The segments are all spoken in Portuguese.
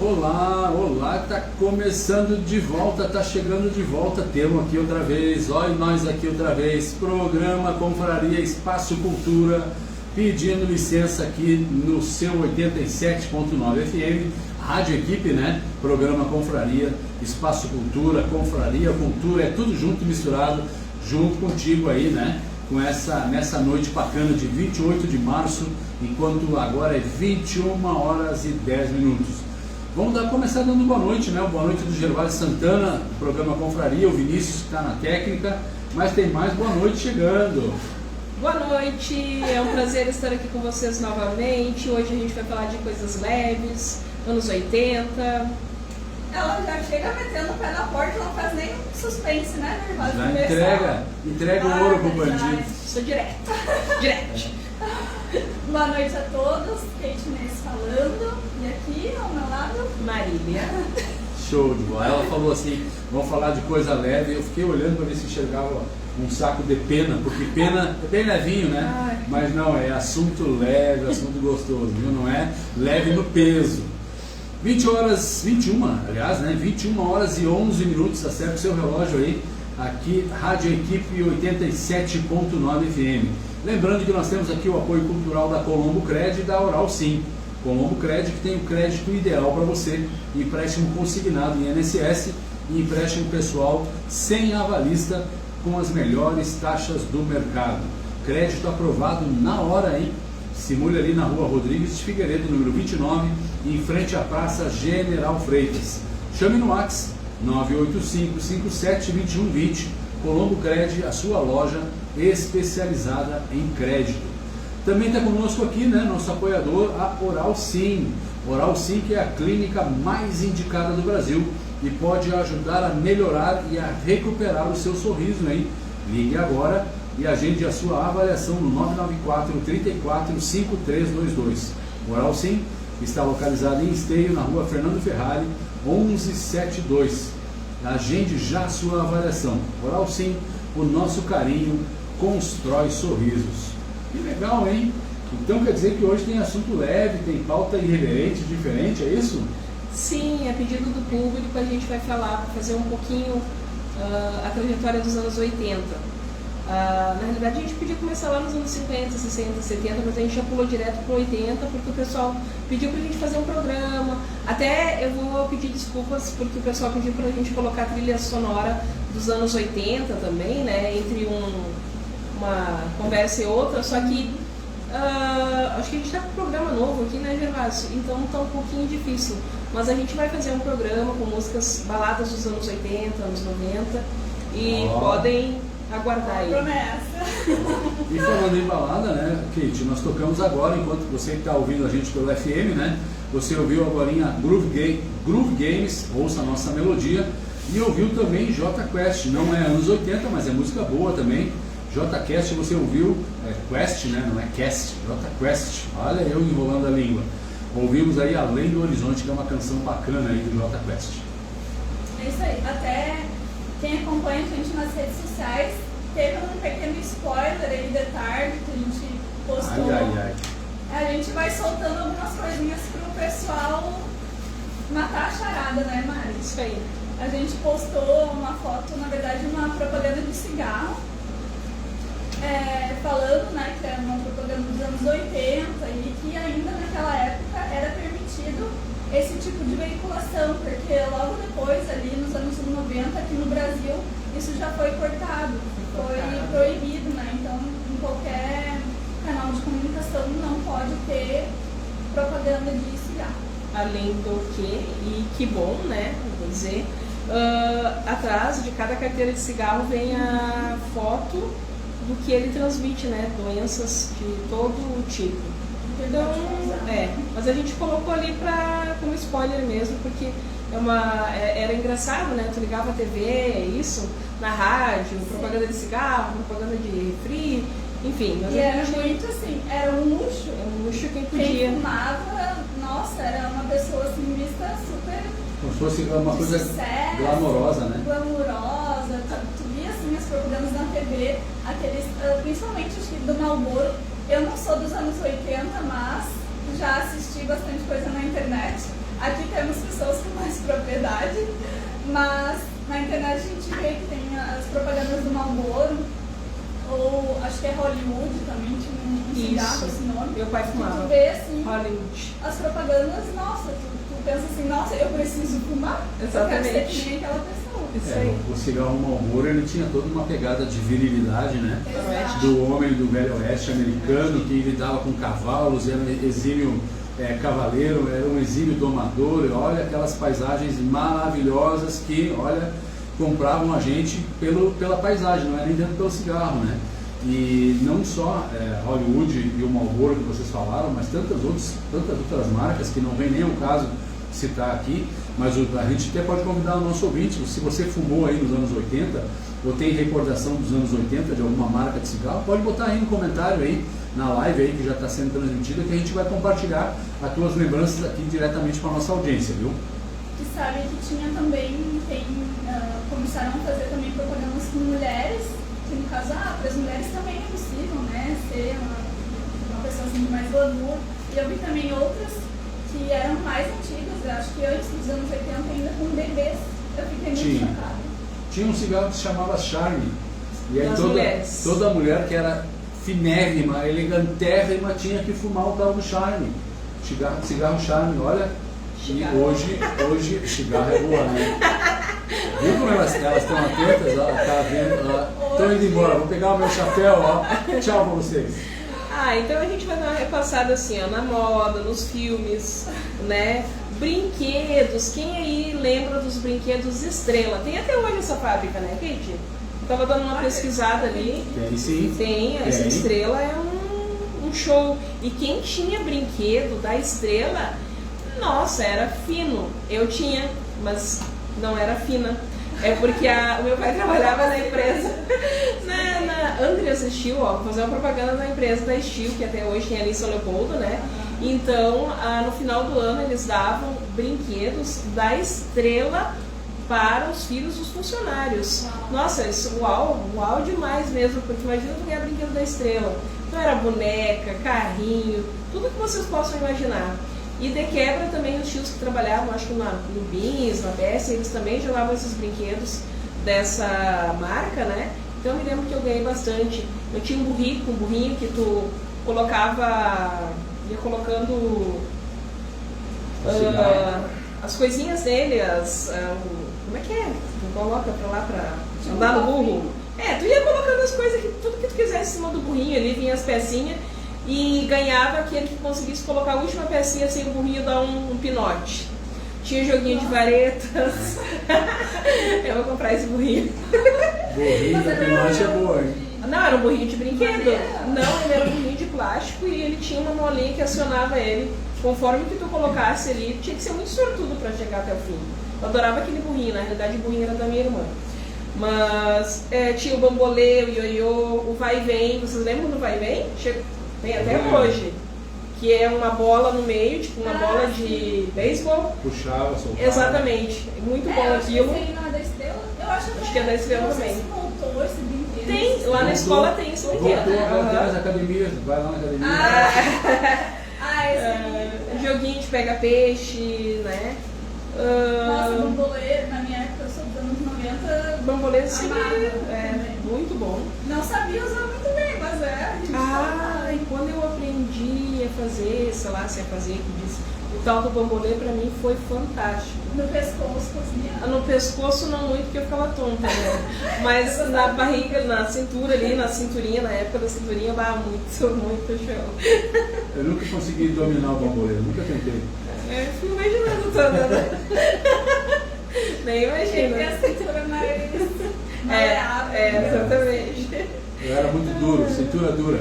Olá, olá, tá começando de volta, tá chegando de volta, temos aqui outra vez, olha nós aqui outra vez, programa Confraria Espaço Cultura, pedindo licença aqui no seu 87.9 FM, Rádio Equipe, né? Programa Confraria, Espaço Cultura, Confraria, Cultura, é tudo junto e misturado, junto contigo aí, né? Nessa noite bacana de 28 de março, enquanto agora é 21 horas e 10 minutos. Vamos começar dando boa noite, né? Boa noite do Gervásio Santana, do programa Confraria, o Vinícius está na técnica, mas tem mais boa noite chegando. Boa noite, é um prazer estar aqui com vocês novamente. Hoje a gente vai falar de coisas leves, anos 80. Ela já chega metendo o pé na porta, não faz nem suspense, né, Gervásio? Já entrega o ouro pro bandido. Sou direto. Boa noite a todos, Kate Inês falando, e aqui ao meu lado, Marília. Show de bola. Ela falou assim, vamos falar de coisa leve, eu fiquei olhando para ver se enxergava um saco de pena, porque pena é bem levinho, né? Ai. Mas não, é assunto leve, assunto gostoso, viu? Não é leve no peso. 21 horas e 11 minutos, acerta o seu relógio aí, aqui, Rádio Equipe 87.9 FM. Lembrando que nós temos aqui o apoio cultural da Colombo Cred e da Oral Sim. Colombo Cred, que tem o crédito ideal para você, empréstimo consignado em INSS e empréstimo pessoal sem avalista com as melhores taxas do mercado. Crédito aprovado na hora, hein? Simule ali na rua Rodrigues de Figueiredo, número 29, em frente à Praça General Freitas. Chame no WhatsApp 985-572120. Colombo Cred, a sua loja especializada em crédito. Também está conosco aqui, né, nosso apoiador, a Oral Sim. Oral Sim, que é a clínica mais indicada do Brasil e pode ajudar a melhorar e a recuperar o seu sorriso, hein? Ligue agora e agende a sua avaliação no 994-34-5322. Oral Sim está localizado em Esteio, na rua Fernando Ferrari, 1172. Agende já a sua avaliação. Oral Sim, o nosso carinho constrói sorrisos. Que legal, hein? Então quer dizer que hoje tem assunto leve, tem pauta irreverente, diferente, é isso? Sim, a pedido do público a gente vai fazer um pouquinho a trajetória dos anos 80. Na realidade a gente podia começar lá nos anos 50, 60, 70, mas a gente já pulou direto para 80 porque o pessoal pediu para a gente fazer um programa. Até eu vou pedir desculpas porque o pessoal pediu para a gente colocar a trilha sonora dos anos 80 também, né? Entre uma conversa e outra, só que acho que a gente está com um programa novo aqui, né, Gervásio? Então está um pouquinho difícil. Mas a gente vai fazer um programa com músicas baladas dos anos 80, anos 90 e podem aguardar aí. promessa. E falando em balada, né, Kate, nós tocamos agora, enquanto você que está ouvindo a gente pelo FM, né, você ouviu agora Groove Games, ouça a nossa melodia, e ouviu também J Quest, não é anos 80, mas é música boa também. J Quest, você ouviu, Quest, né, não é Cast, J Quest, olha eu enrolando a língua. Ouvimos aí Além do Horizonte, que é uma canção bacana aí do J Quest. É isso aí, até quem acompanha a gente nas redes sociais teve um pequeno spoiler aí de tarde que a gente postou. Ai. A gente vai soltando algumas coisinhas pro pessoal matar a charada, né, Mari? Isso aí. A gente postou uma foto, na verdade uma propaganda de cigarro, falando, né, que era uma propaganda dos anos 80 e que ainda naquela época era permitido esse tipo de veiculação, porque logo depois, ali nos anos 90, aqui no Brasil, isso já foi cortado, foi proibido, né? Então, em qualquer canal de comunicação não pode ter propaganda de cigarro. Além do que, e que bom, né, vou dizer, atrás de cada carteira de cigarro vem a foto do que ele transmite, né, doenças de todo tipo. Então, mas a gente colocou ali como spoiler mesmo, porque era engraçado, né? Tu ligava a TV, isso, na rádio, propaganda de cigarro, propaganda de refri, enfim. Mas e era muito assim, era um luxo. Era um luxo quem podia. Quem fumava, nossa, era uma pessoa assim, vista super. Como se fosse uma coisa sucesso, glamourosa, né? Glamourosa, tu via assim as propagandas na TV, aqueles, principalmente acho que do Marlboro. Eu não sou dos anos 80, mas já assisti bastante coisa na internet. Aqui temos que internet a gente vê que tem as propagandas do Marlboro, ou acho que é Hollywood também, tinha um cigarro esse nome. Meu pai fumava. Tu vê assim, Hollywood. as propagandas, nossa, tu pensa assim, nossa, eu preciso fumar? Exatamente. Eu quero ser que nem aquela pessoa. Isso aí. O cigarro Marlboro, ele tinha toda uma pegada de virilidade, né? Exato. Do homem do velho oeste americano, que lidava com cavalos, era um exímio cavaleiro, era um exímio domador. Olha aquelas paisagens maravilhosas que, olha, compravam a gente pela paisagem, não é nem tanto pelo cigarro, né? E não só Hollywood e o Marlboro que vocês falaram, mas tantas outras marcas que não vem nem ao caso citar aqui, mas a gente até pode convidar o nosso ouvinte, se você fumou aí nos anos 80, ou tem recordação dos anos 80 de alguma marca de cigarro, pode botar aí no comentário aí, na live aí que já está sendo transmitida, que a gente vai compartilhar as tuas lembranças aqui diretamente com a nossa audiência, viu? E sabe que tinha também, começaram a fazer também propagandas com mulheres, que no caso, para as mulheres também é possível, né, ser uma pessoa assim, mais glamour. E eu vi também outras que eram mais antigas, eu acho que antes dos anos 80 ainda com bebês. Eu fiquei muito chocada. Tinha um cigarro que se chamava Charme. E aí toda mulher que era finérrima, elegantérrima, tinha que fumar o tal do Charme. Cigarro Charme, olha. E hoje cigarro é boa, né? Viu como elas estão atentas? Ó, tá vendo? Estão indo embora, vou pegar o meu chapéu, ó. Tchau pra vocês. Então a gente vai dar uma repassada assim, ó, na moda, nos filmes, né? Brinquedos. Quem aí lembra dos brinquedos Estrela? Tem até hoje essa fábrica, né, Kate? Eu tava dando uma pesquisada ali. Tem sim. Tem, essa Estrela é um show. E quem tinha brinquedo da Estrela, nossa, era fino. Eu tinha, mas não era fina. É porque o meu pai trabalhava na empresa. Andreas Steel, ó, vou fazer uma propaganda da empresa da Steel, que até hoje tem ali em São Leopoldo, né? Então, no final do ano, eles davam brinquedos da Estrela para os filhos dos funcionários. Nossa, isso, uau demais mesmo, porque imagina tu ganhar brinquedo da Estrela. Então era boneca, carrinho, tudo que vocês possam imaginar. E de quebra também os tios que trabalhavam, acho que no Bins, na BS, eles também jogavam esses brinquedos dessa marca, né? Então eu me lembro que eu ganhei bastante. Eu tinha um burrinho que tu colocava, ia colocando as coisinhas dele, como é que é? Tu coloca pra lá pra andar no burro. Tu ia colocando as coisas, tudo que tu quisesse em cima do burrinho ali, vinha as pecinhas. E ganhava aquele que conseguisse colocar a última pecinha sem o burrinho dar um pinote. Tinha joguinho de varetas. Eu vou comprar esse burrinho. Burrinho da pinote é boa, hein? Não, era um burrinho de brinquedo. Não, ele era um burrinho de plástico e ele tinha uma molinha que acionava ele. Conforme que tu colocasse ali, tinha que ser muito sortudo para chegar até o fim. Eu adorava aquele burrinho, na realidade o burrinho era da minha irmã. Mas tinha o bambolê, o ioiô, o vai e vem. Vocês lembram do vai e vem? Tem até hoje, que é uma bola no meio, tipo uma bola de beisebol. Puxava, soltava. Exatamente, muito bom aquilo. Não é da Estrela? Eu acho que é da Estrela também. Voltou esse brinquedo. Tem, lá na escola tem esse brinquedo. Voltou nas academias, vai lá na academia. Esse joguinho de pega-peixe, né? Nossa, bambolê, na minha época, eu sou dos anos 90. Bambolê, sim, muito bom. Não sabia usar muito bem, mas e quando eu aprendi a fazer, sei lá, se é fazer, que disse, o tal do bambolê pra mim foi fantástico. No pescoço, cozinhar? No pescoço não muito, porque eu ficava tonta, né? Mas na barriga, na cintura ali, na cinturinha, na época da cinturinha, muito show. Eu nunca consegui dominar o bambolê, nunca tentei. Fico imaginando toda, né? Nem imagino. Porque a cintura mais exatamente. Eu era muito duro, cintura dura.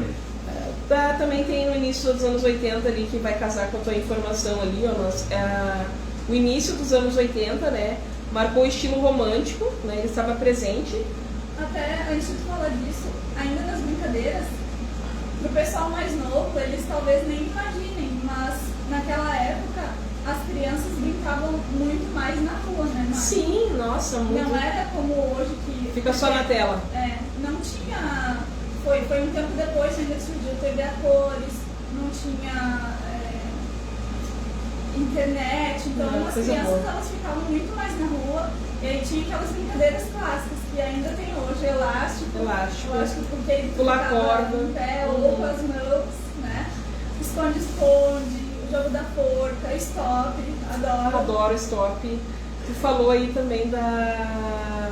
Também tem no início dos anos 80 ali, que vai casar com a tua informação ali, ó, o início dos anos 80, né, marcou o estilo romântico, né, ele estava presente. Até, antes de falar disso, ainda nas brincadeiras, pro pessoal mais novo, eles talvez nem imaginem, mas naquela época as crianças brincavam muito mais na rua, né, Mari? Sim, nossa, muito. Não era como hoje que... Fica só na tela. Não tinha... Foi um tempo depois ainda surgiu TV a cores, não tinha internet, então as crianças elas ficavam muito mais na rua, e aí tinha aquelas brincadeiras clássicas que ainda tem hoje, elástico porque ele pular corda, em pé, ou com as mãos, né? Esconde-esconde, o jogo da forca, stop, adoro stop. Tu falou aí também da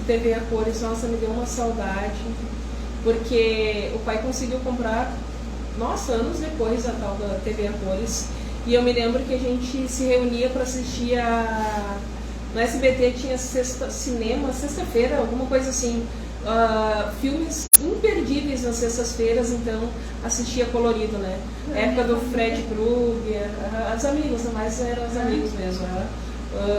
TV a cores, nossa, me deu uma saudade, porque o pai conseguiu comprar, nossa, anos depois a tal da TV a cores, e eu me lembro que a gente se reunia para assistir no SBT tinha cinema, sexta-feira, alguma coisa assim, filmes imperdíveis nas sextas-feiras, então assistia colorido, né? Época do Fred Krueger, as amigas, mas eram os amigos mesmo,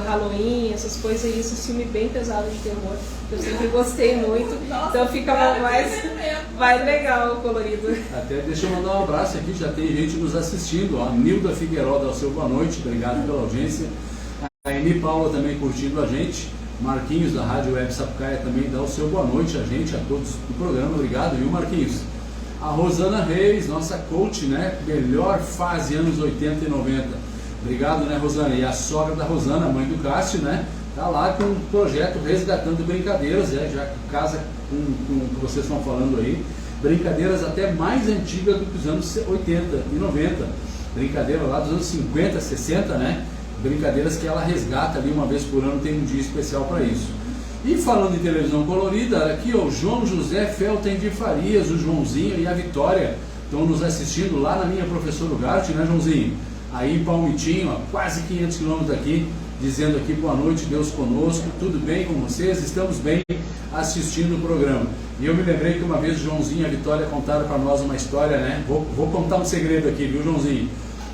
Halloween, essas coisas aí, esse filme bem pesado de terror, que eu sempre gostei muito. Nossa, então ficava mais legal o colorido. Até deixa eu mandar um abraço aqui, já tem gente nos assistindo, a Nilda Figueiredo dá o seu boa noite, obrigado pela audiência. A Eni Paula também curtindo a gente, Marquinhos da Rádio Web Sapucaia também dá o seu boa noite a gente, a todos do programa, obrigado, viu Marquinhos? A Rosana Reis, nossa coach, né, melhor fase anos 80 e 90. Obrigado, né, Rosana? E a sogra da Rosana, mãe do Cássio, né? Tá lá com um projeto Resgatando Brincadeiras, já que casa com o que vocês estão falando aí. Brincadeiras até mais antigas do que os anos 80 e 90. Brincadeira lá dos anos 50, 60, né? Brincadeiras que ela resgata ali uma vez por ano, tem um dia especial para isso. E falando em televisão colorida, aqui ó, o João José Felten de Farias, o Joãozinho e a Vitória estão nos assistindo lá na minha professora Ugarte, né, Joãozinho? Aí em Palmitinho, ó, quase 500 quilômetros daqui, dizendo aqui boa noite, Deus conosco, tudo bem com vocês? Estamos bem assistindo o programa. E eu me lembrei que uma vez o Joãozinho e a Vitória contaram para nós uma história, né? Vou contar um segredo aqui, viu, Joãozinho?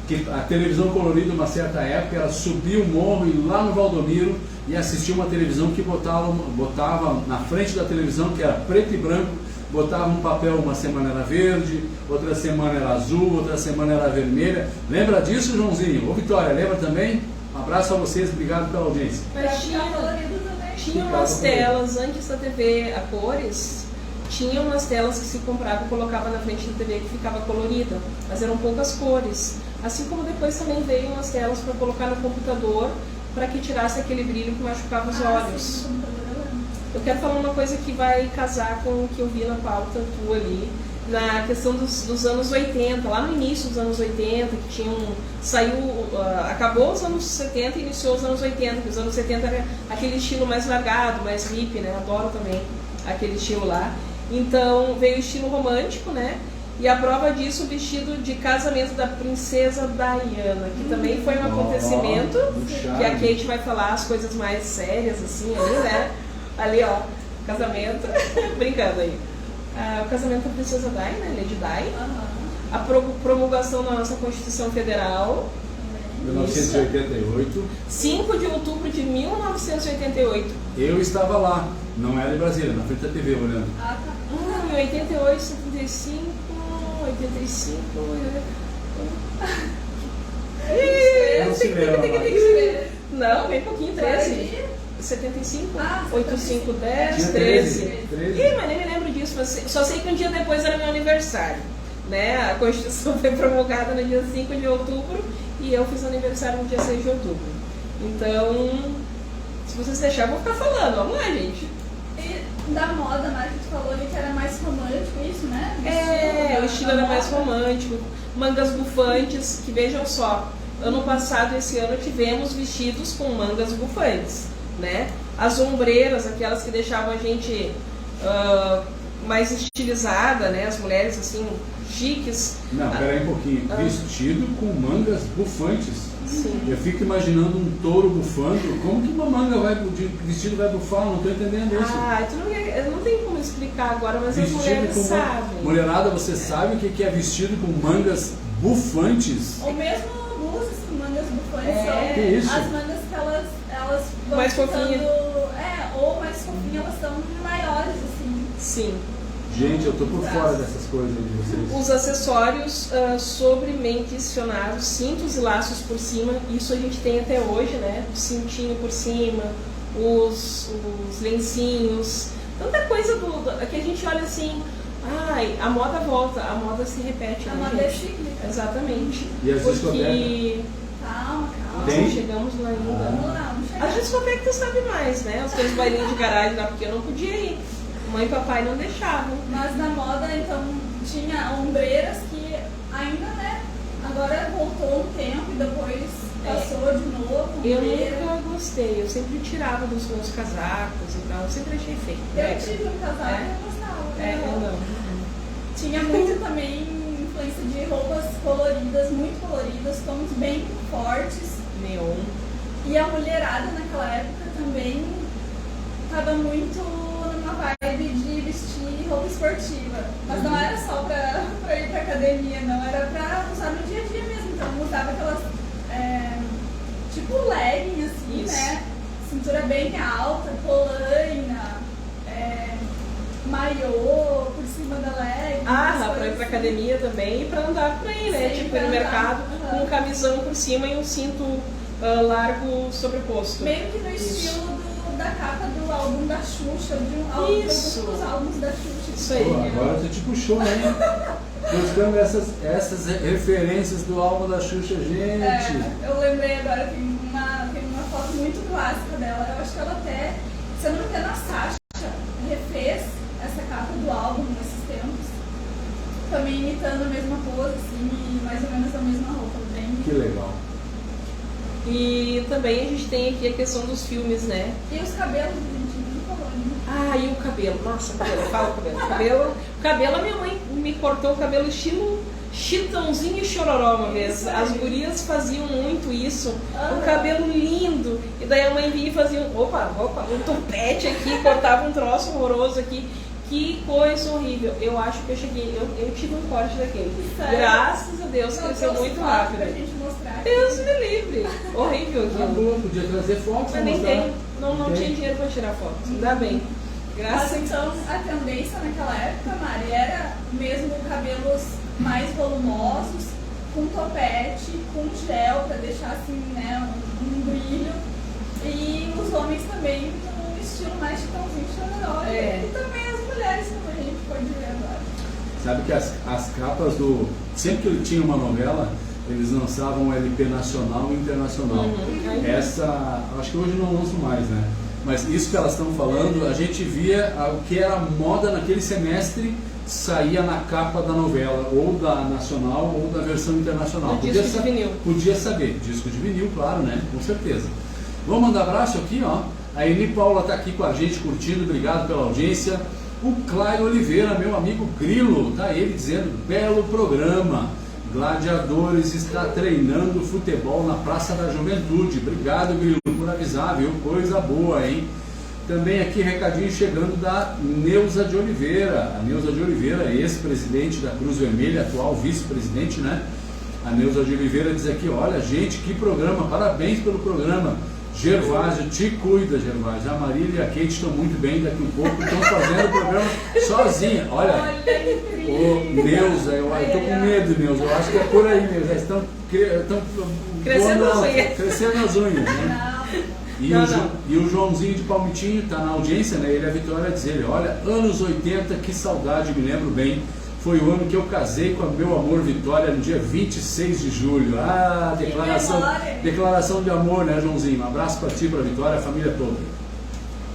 Que a televisão colorida, uma certa época, ela subia o morro e lá no Valdomiro e assistia uma televisão que botava na frente da televisão, que era preto e branco, botava um papel, uma semana era verde, outra semana era azul, outra semana era vermelha. Lembra disso, Joãozinho? Ô Vitória, lembra também? Um abraço a vocês, obrigado pela audiência. Mas tinha umas telas antes da TV a cores, tinha umas telas que se comprava e colocava na frente da TV que ficava colorida, mas eram poucas cores. Assim como depois também veio umas telas para colocar no computador para que tirasse aquele brilho que machucava os olhos. Sim, eu quero falar uma coisa que vai casar com o que eu vi na pauta tua ali, na questão dos anos 80, lá no início dos anos 80, que acabou os anos 70 e iniciou os anos 80, que os anos 70 era aquele estilo mais largado, mais hippie, né? Adoro também aquele estilo lá. Então veio o estilo romântico, né? E a prova disso, o vestido de casamento da princesa Diana, que também foi um acontecimento, que a Kate vai falar as coisas mais sérias, assim, ali, né? Ali, ó, casamento, brincando aí. O casamento da princesa Di, né? Lady Di. A promulgação da nossa Constituição Federal. 1988. 5 de outubro de 1988. Eu estava lá, não era em Brasília, na frente da TV, olhando. Em 88, 75, 85... Não se lembra mais. Não, bem pouquinho, 13. 75, 85, 10, 13. 13. Ih, mas nem me lembro disso, mas só sei que um dia depois era meu aniversário, né? A Constituição foi promulgada no dia 5 de outubro e eu fiz aniversário no dia 6 de outubro. Então, se vocês deixarem, eu vou ficar falando. Vamos lá, gente. E da moda, né, que tu falou ali que era mais romântico, isso, né? O estilo era mais romântico. Mangas bufantes, que vejam só, ano passado, esse ano, tivemos vestidos com mangas bufantes, né? As ombreiras, aquelas que deixavam a gente mais estilizada, né? As mulheres, assim, chiques. Não, peraí um pouquinho. Vestido com mangas bufantes. Sim. Eu fico imaginando um touro bufando. Como que uma manga de vestido vai bufar? Não estou entendendo isso. Eu não tenho como explicar agora, mas vestido as mulheres sabem. Mulherada, você sabe o que é vestido com mangas bufantes? Ou mesmo blusas com mangas bufantes. Que isso? As mangas que elas vão mais ficando, fofinha. ou mais fofinhas, elas são maiores, assim. Sim. Gente, eu tô por fora dessas coisas aí de vocês. Os acessórios sobremente adicionados, cintos e laços por cima, isso a gente tem até hoje, né? O cintinho por cima, os lencinhos, tanta coisa que a gente olha assim, a moda volta, a moda se repete. A né, moda é gente? cíclica. Exatamente. E as discotecas? Nossa, Tem? chegamos lá ainda. Não, As discotecas sabem mais, né? Os teus bailinhos de garagem lá, porque eu não podia ir. Mãe e papai não deixavam. Mas na moda, então, tinha ombreiras que ainda, né, agora voltou um tempo e depois passou de novo. Eu ombreira. nunca gostei, eu sempre tirava dos meus casacos e tal, eu sempre achei feio. Eu tive um casaco e eu gostava. Eu não. Tinha muito também influência de roupas coloridas, muito coloridas, tons bem fortes. Neon. E a mulherada naquela época também estava muito numa vibe de vestir roupa esportiva. Mas não era só pra ir pra academia, não. Era pra usar no dia a dia mesmo. Então usava aquelas, tipo legging, assim, Isso. né? Cintura bem alta, polaina, maiô por cima da legging. Pra ir pra academia também e pra andar por aí, né? Sim, tipo, pra ir no andar. mercado Uhum. com um camisão por cima e um cinto largo sobreposto. Meio que no estilo da capa do álbum da Xuxa, Isso. dos álbuns da Xuxa. Isso aí. Pô, agora tu te puxou, hein? Buscando essas referências do álbum da Xuxa, gente. Eu lembrei agora, tem uma foto muito clássica dela. Eu acho que ela até, se eu não me engano, a Sasha refez essa capa do álbum nesses tempos. Também imitando a mesma pose, assim, e mais ou menos a mesma roupa. Bem. Que legal. E também a gente tem aqui a questão dos filmes, né? E os cabelos, gente, não falou, né? E o cabelo. Nossa, o cabelo. Fala o cabelo. O cabelo, a minha mãe me cortou o cabelo estilo Chitãozinho e Chororó uma vez. As gurias faziam muito isso. O cabelo lindo. E daí a mãe vinha e fazia um topete aqui, cortava um troço horroroso aqui. Que coisa horrível. Eu acho que eu cheguei, eu tive um corte daquele. Sério? Graças a Deus, Não, cresceu trouxe muito foto rápido. pra gente mostrar. Deus me livre. Horrível Tá aquilo. bom, podia trazer fotos pra Mas nem mostrar. tem. Não tinha dinheiro pra tirar foto. Ainda bem. Graças Mas então a tendência naquela época, Mari, era mesmo cabelos mais volumosos, com topete, com gel pra deixar assim, né, um brilho. E os homens também com um estilo mais Chitãozinho e Chororó. E também as mulheres, como a gente pode ver agora. Sabe que as capas do... Sempre que tinha uma novela, eles lançavam um LP nacional e internacional. Essa, acho que hoje não lançam mais, né? Mas isso que elas estão falando, a gente via o que era moda naquele semestre, saía na capa da novela, ou da nacional, ou da versão internacional. No disco de vinil. Podia saber. Disco de vinil, claro, né? Com certeza. Vamos mandar abraço aqui, ó. A Eni Paula está aqui com a gente, curtindo, obrigado pela audiência. O Claio Oliveira, meu amigo Grilo, tá ele dizendo, belo programa. Gladiadores está treinando futebol na Praça da Juventude. Obrigado, Grilo, por avisar, viu? Coisa boa, hein? Também aqui recadinho chegando da Neuza de Oliveira. A Neuza de Oliveira, ex-presidente da Cruz Vermelha, atual vice-presidente, né? A Neuza de Oliveira diz aqui, olha, gente, que programa, parabéns pelo programa. Gervásio, te cuida, Gervásio. A Marília e a Kate estão muito bem, daqui um pouco estão fazendo o programa sozinha. Olha, ô, Neuza, eu estou com medo, Neuza, eu acho que é por aí, Neuza. Estão crescendo as unhas. Crescendo as unhas, né? E o Joãozinho de Palmitinho está na audiência, né? Ele é a Vitória, diz ele, olha, anos 80, que saudade, me lembro bem. Foi o ano que eu casei com a meu amor Vitória, no dia 26 de julho. Declaração de amor, né, Joãozinho? Um abraço para ti, para a Vitória, a família toda.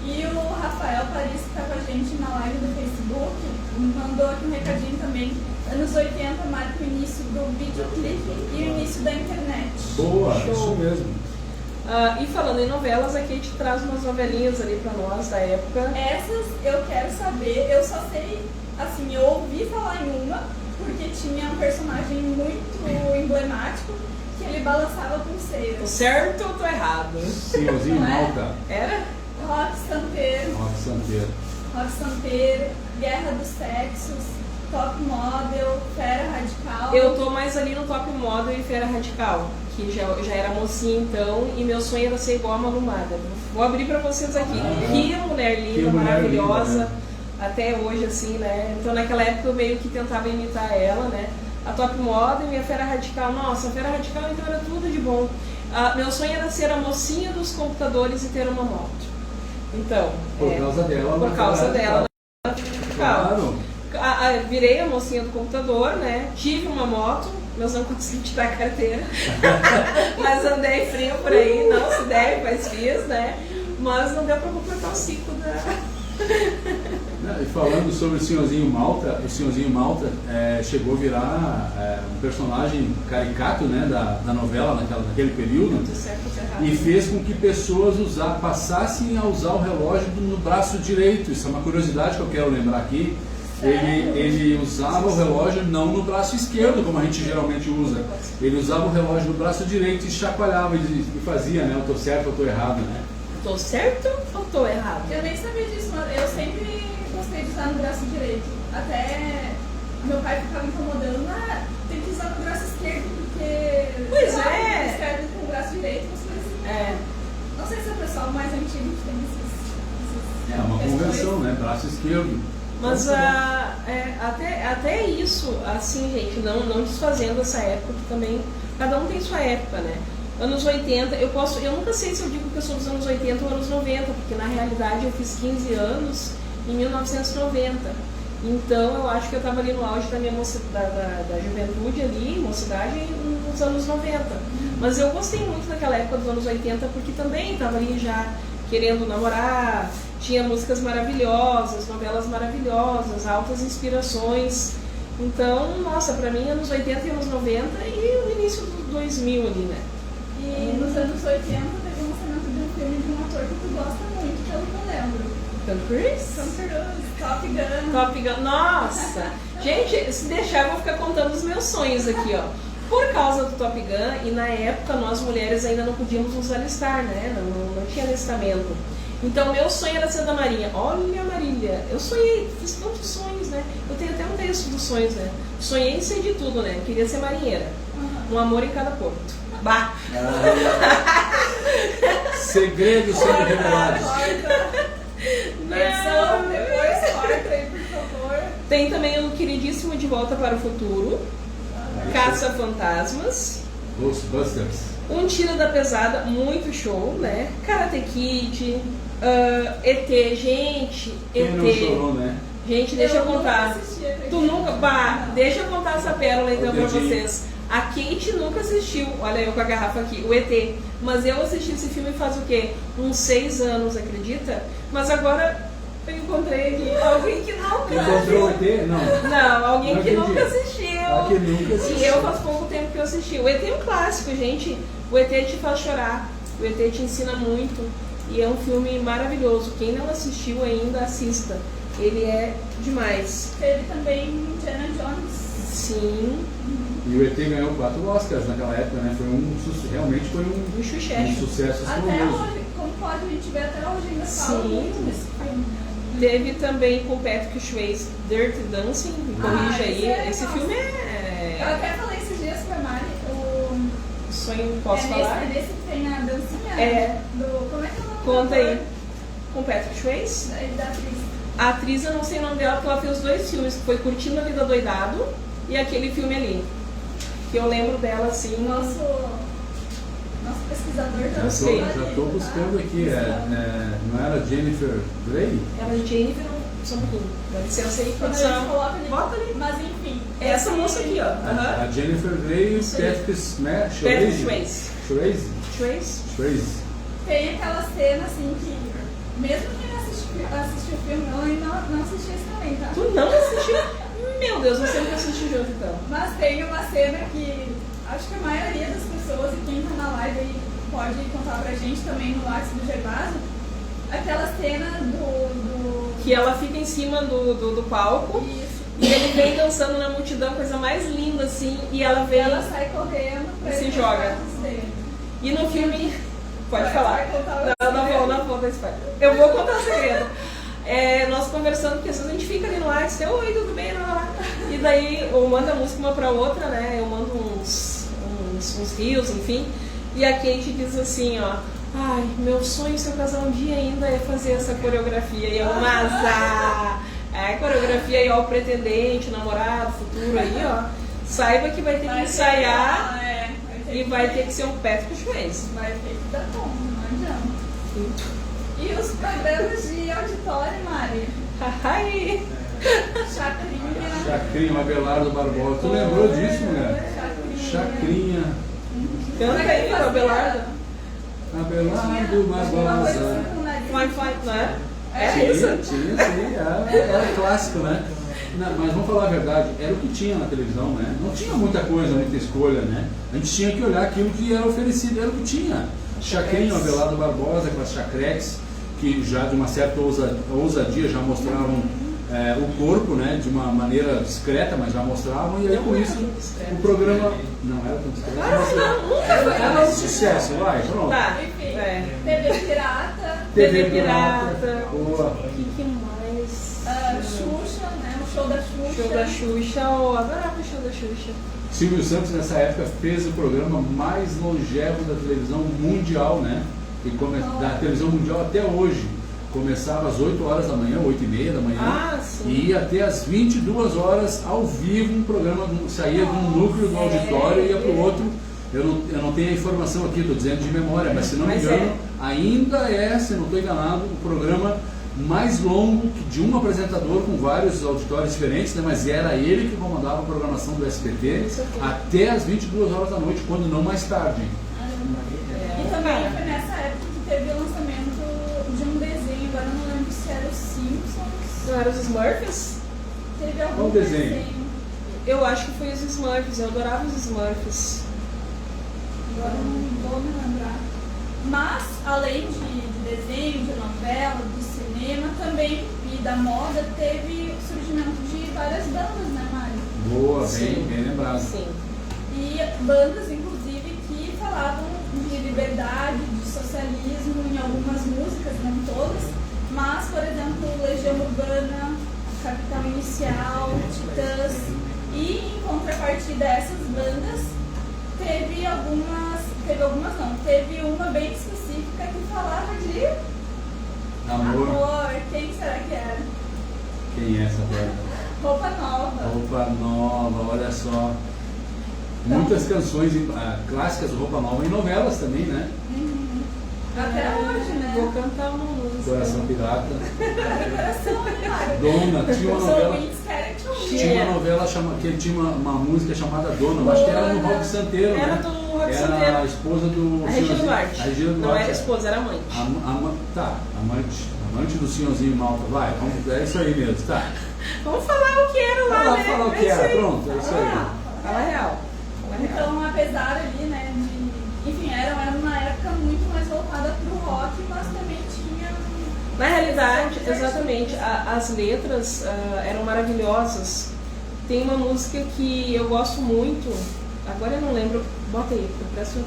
E o Rafael Paris, que está com a gente na live do Facebook, mandou aqui um recadinho também. Anos 80 marca o início do videoclipe e o início da internet. Boa, Show. isso mesmo. E falando em novelas, a Kate traz umas novelinhas ali pra nós da época. Essas eu quero saber, eu só sei, assim, eu ouvi falar em uma, porque tinha um personagem muito emblemático, que ele balançava pulseiras. Tô certo ou tô errado? Senhorzinho Não é? Malta. Era? Rock Santeiro, Rock Santeiro. Guerra dos Sexos, Top Model, Fera Radical. Eu tô mais ali no Top Model e Fera Radical, que já era mocinha então, e meu sonho era ser igual a Malu Mader. Vou abrir pra vocês aqui. Que mulher linda, Que mulher maravilhosa. linda, né? Até hoje, assim, né? Então naquela época eu meio que tentava imitar ela, né? A Top Model e a Fera Radical. Nossa, a Fera Radical então era tudo de bom. Meu sonho era ser a mocinha dos computadores e ter uma moto. Então, Por causa dela. por causa dela. Claro. Virei a mocinha do computador, né? Tive uma moto, mas não consegui tirar a carteira. Mas andei frio por aí, não se deve, mas fiz, né? Mas não deu para completar o ciclo da... E falando sobre o Senhorzinho Malta chegou a virar um personagem caricato, né, da novela naquele período, e fez com que pessoas passassem a usar o relógio no braço direito. Isso é uma curiosidade que eu quero lembrar aqui. Ele usava o relógio não no braço esquerdo, como a gente geralmente usa. Ele usava o relógio no braço direito e chacoalhava e fazia, né? Eu tô certo ou tô errado, né? Tô certo ou tô errado? Eu nem sabia disso, mas eu sempre gostei de usar no braço direito. Até meu pai ficava incomodando, tem que usar no braço esquerdo, porque... Pois escreve com o braço direito, assim. Não sei se é o pessoal mais antigo que tem esses... É uma convenção, né? Braço esquerdo. Mas até isso, assim, gente, não desfazendo essa época, que também cada um tem sua época, né? Anos 80, eu nunca sei se eu digo que eu sou dos anos 80 ou anos 90, porque na realidade eu fiz 15 anos em 1990. Então eu acho que eu estava ali no auge da minha da juventude ali, mocidade, nos anos 90. Mas eu gostei muito daquela época dos anos 80, porque também estava ali já querendo namorar, tinha músicas maravilhosas, novelas maravilhosas, altas inspirações. Então, nossa, pra mim, anos 80 e anos 90 e o início dos 2000 ali, né? E nos anos 80 teve um lançamento de um filme de um ator que tu gosta muito, pelo que eu lembro. Tom Cruise? Tom Cruise, Top Gun. Top Gun, nossa! Gente, se deixar eu vou ficar contando os meus sonhos aqui, ó. Por causa do Top Gun, e na época nós mulheres ainda não podíamos nos alistar, né? Não tinha alistamento. Então meu sonho era ser da Marinha. Olha, Marília, eu sonhei, fiz tantos sonhos, né? Eu tenho até um texto dos sonhos, né? Sonhei em ser de tudo, né? Queria ser marinheira. Um amor em cada porto. Bah! Segredos sendo revelados. Versão, depois corta aí, por favor. Tem também o queridíssimo De Volta para o Futuro, Caça-Fantasmas, Ghostbusters, Um Tiro da Pesada, muito show, né? Karate Kid, ET, gente, quem ET. não chorou, né? Gente, deixa eu contar. Tu nunca. Bah, Não. deixa eu contar essa pérola então pra dedinho. vocês. A Kate nunca assistiu, olha eu com a garrafa aqui, o ET. Mas eu assisti esse filme faz o quê? Uns 6 anos, acredita? Mas agora eu encontrei aqui alguém que nunca. Encontrou o ET? Não. Não, alguém Não que acredito. nunca assistiu. Que nunca assistiu. E eu faz pouco tempo que eu assisti. O ET é um clássico, gente. O ET te faz chorar. O ET te ensina muito. E é um filme maravilhoso. Quem não assistiu ainda, assista. Ele é demais. Teve também Indiana Jones. Sim. E o ET ganhou 4 Oscars naquela época, né? Realmente foi um sucesso Até estrondoso. hoje, como pode a gente ver até hoje, ainda fala Sim. muito desse filme. Teve também com Patrick Swayze, Dirty Dancing, me corrija aí. Esse filme Eu até falei esses dias pra Mari, sonho, posso falar? Nesse que tem a dancinha como é que é o nome? Conta aí. Com Patrick Swayze? Da atriz. A atriz, eu não sei o nome dela, porque ela fez 2 filmes, que foi Curtindo a Vida Doidado e aquele filme ali. Que eu lembro dela assim. Nosso pesquisador Não sei. Já estou buscando aqui. Não era Jennifer Grey? Era Jennifer, só um pouquinho. Dá licença aí, Quando a gente produção. coloca ali. Bota ali. Mas enfim. Essa moça aqui, ó. A Jennifer Grey e o Isso aí. Patrick Patrick Swayze. Swayze. Tem aquela cena assim que, mesmo quem não assistiu o filme, eu ainda não assisti esse também, tá? Tu não assistiu? Meu Deus, não sei o que assistir junto então. Mas tem uma cena que acho que a maioria das pessoas, e quem tá na live aí pode contar pra gente também no WhatsApp do Gervásio, aquela cena do... Que ela fica em cima do palco. Isso. E ele vem dançando na multidão, coisa mais linda assim, e ela vem. Ela sai correndo pra Se ele joga. pegar os dele. E no filme. Pode Vai falar. contar o Não vou dar spoiler. Eu vou contar o segredo. Nós conversando, porque às vezes a gente fica ali no WhatsApp, oi, tudo bem? Lá. E daí eu mando a música uma pra outra, né? Eu mando uns rios, enfim. E a Kate diz assim, ó. Ai, meu sonho se eu casar um dia ainda é fazer essa coreografia. E eu, a coreografia aí, ó, o pretendente, o namorado, futuro aí, ó. Saiba que vai ter que ensaiar e vai ter que ser um Patrick Swayze. Vai ter que dar conta, não adianta. E os programas de auditório, Mari? Ai! Chacrinha. Chacrinha, Abelardo Barbosa. Tu lembrou disso, mulher? Chacrinha. Chacrinha. Canta aí, Abelardo. Abelardo Barbosa. Fly, não é? É Tinha, isso? era clássico, né? Não, mas vamos falar a verdade, era o que tinha na televisão, né? Não tinha muita coisa, muita escolha, né? A gente tinha que olhar aquilo que era oferecido, era o que tinha. Chacrinha, Abelardo Barbosa, com as chacretes, que já de uma certa ousadia já mostravam o corpo, né? De uma maneira discreta, mas já mostravam, e aí com isso o programa não era tão discreto, mas era um sucesso, vai, pronto. Tá. Enfim, É. TV Pirata, TV Pirata. Boa. O que mais? Xuxa, né? O show da Xuxa. Show da Xuxa, eu adorava o show da Xuxa. Silvio Santos nessa época fez o programa mais longevo da televisão mundial, né? E da televisão mundial até hoje. Começava às 8 horas da manhã, 8h30 da manhã, e ia até às 22 horas ao vivo um programa, saía de um núcleo do auditório e ia para o outro. Eu não tenho a informação aqui, estou dizendo de memória, mas se não me engano, ainda é, se não estou enganado, o programa mais longo de um apresentador com vários auditórios diferentes, né? Mas era ele que comandava a programação do SBT até às 22 horas da noite, quando não mais tarde. E também foi nessa época que teve o lançamento de um desenho, agora eu não lembro se era os Simpsons. Não era os Smurfs? Teve algum Qual desenho? Eu acho que foi os Smurfs, eu adorava os Smurfs. Agora eu não vou me lembrar. Mas, além de desenho, de novela, do cinema, também, e da moda, teve o surgimento de várias bandas, né, Mário? Boa, Sim. bem lembrado. Sim. E bandas, inclusive, que falavam de liberdade, de socialismo em algumas músicas, não todas, mas, por exemplo, Legião Urbana, Capital Inicial, Titãs, e em contrapartida a essas bandas, teve uma bem específica que falava de amor. Quem será que era? Quem é essa banda? Roupa Nova. Roupa Nova, olha só. Muitas canções clássicas do Roupa Nova em novelas também, né? Até hoje, né? Vou cantar uma música. Coração Pirata. Coração Pirata. Dona, tinha uma novela. Tinha uma novela que tinha uma música chamada Dona, eu acho que era no Rock Santeiro, Era né? do Rock Era Santeiro. a esposa do A Regina Duarte. A Regina Duarte. Não era esposa, era amante. Amante do senhorzinho Malta. Vai, é isso aí mesmo, tá? Vamos falar o que era lá, né? Falar o que era, pronto, é isso aí. Fala real. Então, apesar ali, né, enfim, era uma época muito mais voltada pro rock, mas também tinha... Na realidade, exatamente, as letras eram maravilhosas. Tem uma música que eu gosto muito, agora eu não lembro, bota aí, eu presto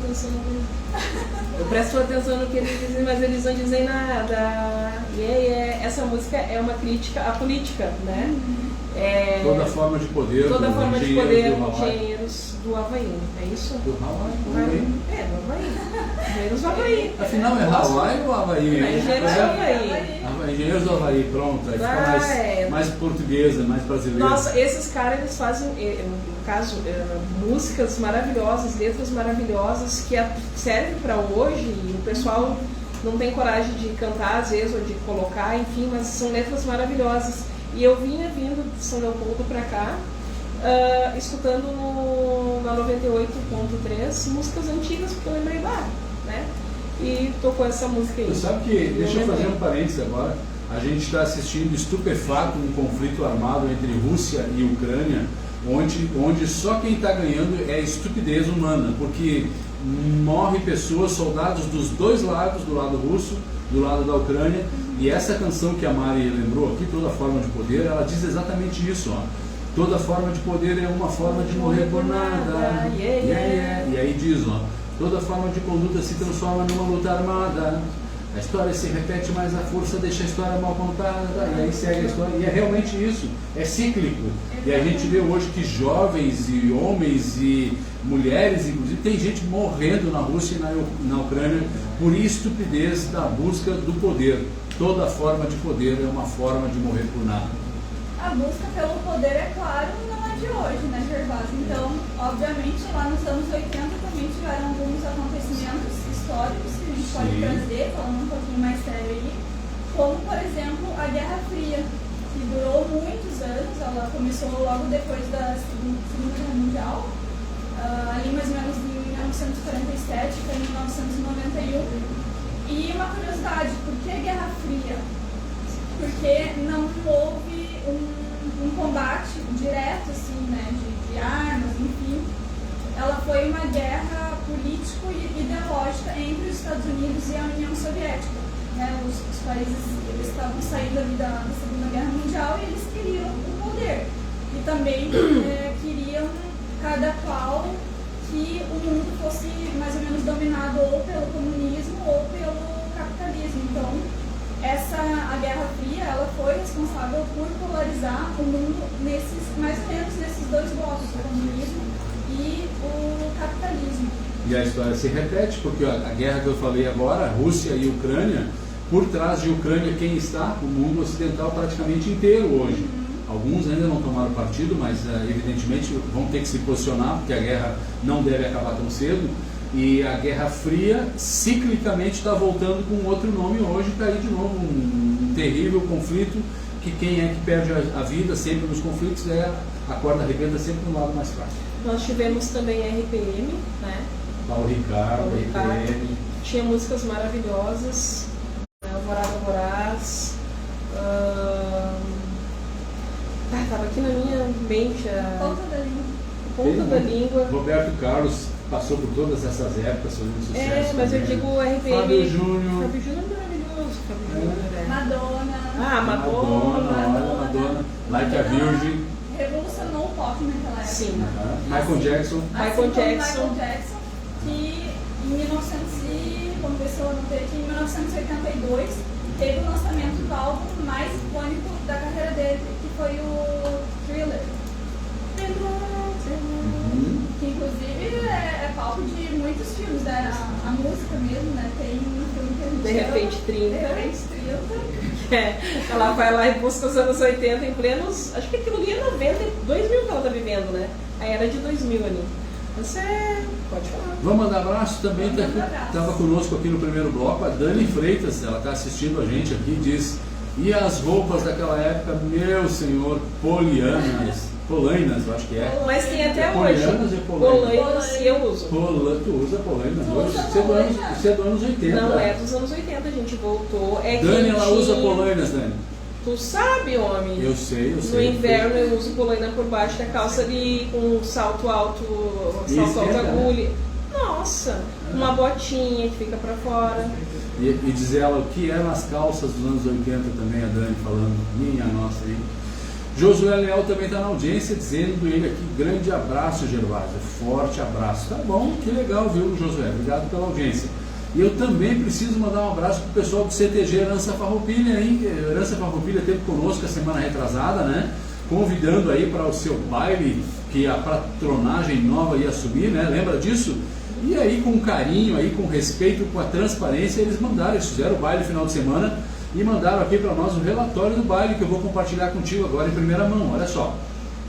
atenção no que eles dizem, mas eles não dizem nada. Essa música é uma crítica à política, né? Toda forma de poder. Toda forma de poder, Engenheiros do Havaí, é isso? do Hawaii. Do Havaí. Engenheiros do Havaí. Afinal, é Hawaii ou Havaí? Engenheiros do Havaí. Engenheiros do Havaí, pronto. Aí fica mais portuguesa, mais brasileira. Nossa, esses caras, eles fazem, no caso, músicas maravilhosas, letras maravilhosas que servem para hoje e o pessoal não tem coragem de cantar às vezes ou de colocar, enfim, mas são letras maravilhosas. E eu vinha vindo de São Leopoldo para cá, escutando na 98.3 músicas antigas, porque eu lembrei lá, né? E tocou essa música aí. Você sabe que, deixa eu fazer um parênteses agora, a gente está assistindo estupefato um conflito armado entre Rússia e Ucrânia, onde só quem está ganhando é a estupidez humana, porque morrem pessoas, soldados dos dois lados, do lado russo, do lado da Ucrânia, e essa canção que a Mari lembrou aqui, Toda Forma de Poder, ela diz exatamente isso, ó. Toda forma de poder é uma forma de morrer por nada. E aí diz, ó, toda forma de conduta se transforma numa luta armada. A história se repete, mas a força deixa a história mal contada. E aí segue a história. E é realmente isso, é cíclico. E a gente vê hoje que jovens e homens e mulheres, inclusive, tem gente morrendo na Rússia e na Ucrânia por estupidez da busca do poder. Toda forma de poder é uma forma de morrer por nada. A busca pelo poder, é claro, não é de hoje, né, Gervásio? Então, obviamente, lá nos anos 80 também tiveram alguns acontecimentos históricos que a gente pode trazer, falando um pouquinho mais sério aí, como, por exemplo, a Guerra Fria, que durou muitos anos. Ela começou logo depois da Segunda Guerra Mundial, ali mais ou menos em 1947 para 1991. E uma curiosidade, por que Guerra Fria? Porque não houve um combate direto, assim, né, de armas, enfim. Ela foi uma guerra político e ideológica entre os Estados Unidos e a União Soviética. Né? Os países eles estavam saindo ali da Segunda Guerra Mundial e eles queriam o poder. E também queriam, cada qual, que o mundo fosse mais ou menos dominado ou pelo comunismo ou pelo capitalismo. Então, a Guerra Fria ela foi responsável por polarizar o mundo mais ou menos nesses dois blocos, o comunismo e o capitalismo. E a história se repete, porque a guerra que eu falei agora, Rússia e Ucrânia, por trás de Ucrânia quem está? O mundo ocidental praticamente inteiro hoje. Alguns ainda não tomaram partido, mas evidentemente vão ter que se posicionar, porque a guerra não deve acabar tão cedo. E a Guerra Fria, ciclicamente, está voltando com outro nome hoje, está aí de novo um terrível conflito, que quem é que perde a vida sempre nos conflitos é a corda arrebenta sempre no lado mais fraco. Nós tivemos também a RPM, né? Paulo Ricardo, RPM. Tinha músicas maravilhosas, Alvorada Voraz. Estava aqui na minha mente a Ponta da Língua. Roberto Carlos passou por todas essas épocas, fazendo sucesso. Mas eu digo RPM. Fábio Júnior. Fábio Júnior é maravilhoso. Madonna. Madonna. Like a Virgin. Revolucionou o pop naquela época. Sim. Michael Jackson. Michael Jackson, que em 1982 teve o lançamento do álbum mais icônico da carreira dele, que foi o Thriller. Que inclusive é palco de muitos filmes, né? A música mesmo, né? Tem um filme que a gente De repente 30. De repente 30. Ela vai lá e busca os anos 80 em plenos. Acho que aquilo ali é 90, 2000 que ela tá vivendo, né? A era de 2000 ali. Você pode falar. Vamos mandar abraço também. Estava conosco aqui no primeiro bloco a Dani Freitas, ela está assistindo a gente aqui e diz: e as roupas daquela época, meu senhor, polainas, eu acho que é. Mas tem até Polianas hoje. e polainas. Polainas eu uso. Tu usa polainas hoje? Você é dos anos 80. Não é dos anos 80, a gente voltou. Dani, ela usa polainas, Dani. Tu sabe, homem? Eu sei. No inverno eu uso polaina por baixo da calça ali com salto alto agulha. Nossa, uma botinha que fica pra fora. E diz ela o que é nas calças dos anos 80 também, a Dani falando. Minha nossa aí. Josué Leal também está na audiência, dizendo ele aqui: grande abraço, Gervásio, forte abraço. Tá bom, que legal, viu, Josué? Obrigado pela audiência. E eu também preciso mandar um abraço para o pessoal do CTG Herança Farroupilha, hein? Herança Farroupilha esteve conosco a semana retrasada, né? Convidando aí para o seu baile, que a patronagem nova ia subir, né? Lembra disso? E aí, com carinho, aí, com respeito, com a transparência, eles fizeram o baile no final de semana e mandaram aqui para nós o relatório do baile, que eu vou compartilhar contigo agora em primeira mão. Olha só,